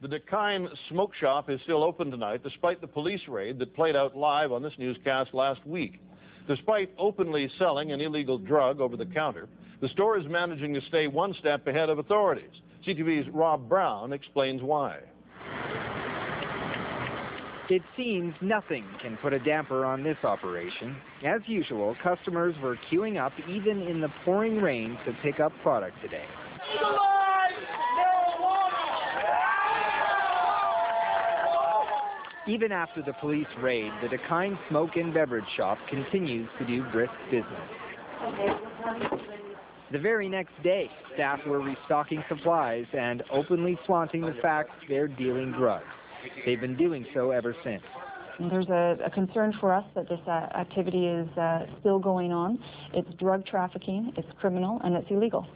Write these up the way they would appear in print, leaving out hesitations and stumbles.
The Kine smoke shop is still open tonight despite the police raid that played out live on this newscast last week. Despite openly selling an illegal drug over the counter, the store is managing to stay one step ahead of authorities. CTV's Rob Brown explains why. It seems nothing can put a damper on this operation. As usual, customers were queuing up even in the pouring rain to pick up product today. Even after the police raid, the Kine Smoke and Beverage Shop continues to do brisk business. The very next day, staff were restocking supplies and openly flaunting the fact they're dealing drugs. They've been doing so ever since. There's a concern for us that this activity is still going on. It's drug trafficking, it's criminal, and it's illegal.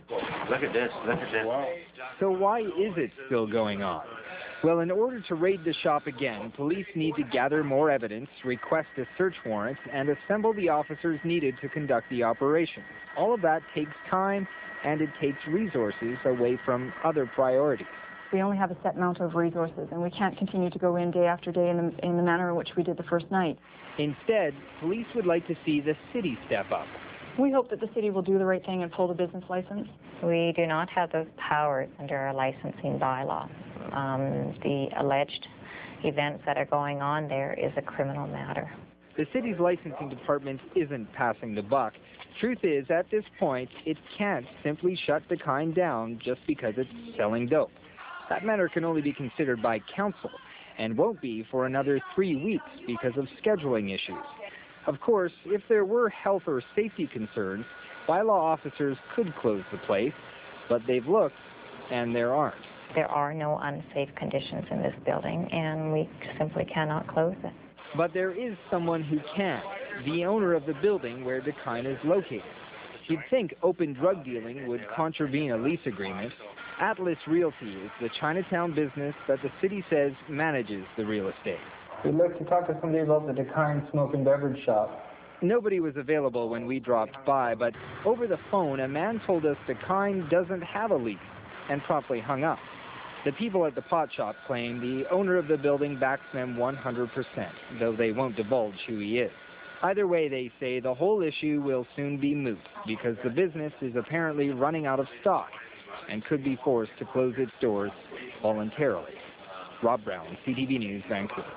Look at this, look at this. Wow. So why is it still going on? Well, in order to raid the shop again, police need to gather more evidence, request a search warrant, and assemble the officers needed to conduct the operation. All of that takes time, and it takes resources away from other priorities. We only have a set amount of resources, and we can't continue to go in day after day in the manner in which we did the first night. Instead, police would like to see the city step up. We hope that the city will do the right thing and pull the business license. We do not have those powers under our licensing bylaw. The alleged events that are going on there is a criminal matter. The city's licensing department isn't passing the buck. Truth is, at this point, it can't simply shut the Kine down just because it's selling dope. That matter can only be considered by council and won't be for another 3 weeks because of scheduling issues. Of course, if there were health or safety concerns, bylaw officers could close the place, but they've looked and there aren't. There are no unsafe conditions in this building, and we simply cannot close it. But there is someone who can, the owner of the building where the Kine is located. You'd think open drug dealing would contravene a lease agreement. Atlas Realty is the Chinatown business that the city says manages the real estate. We'd like to talk to somebody about the Kine Smoke and Beverage Shop. Nobody was available when we dropped by, but over the phone, a man told us the Kine doesn't have a lease and promptly hung up. The people at the pot shop claim the owner of the building backs them 100%, though they won't divulge who he is. Either way, they say the whole issue will soon be moot because the business is apparently running out of stock and could be forced to close its doors voluntarily. Rob Brown, CTV News, Vancouver.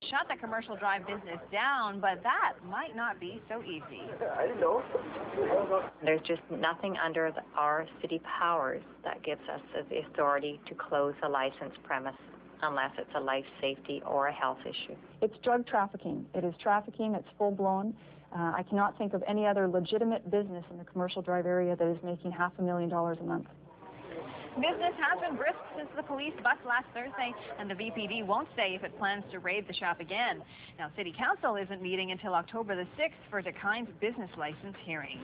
Shut the commercial drive business down, but that might not be so easy. There's just nothing under our city powers that gives us the authority to close a licensed premise unless it's a life safety or a health issue. It's drug trafficking. It is trafficking. It's full-blown. I cannot think of any other legitimate business in the commercial drive area that is making $500,000 a month. Business has been brisk since the police bust last Thursday, and the VPD won't say if it plans to raid the shop again. Now, City Council isn't meeting until October the 6th for the Kine's business license hearing.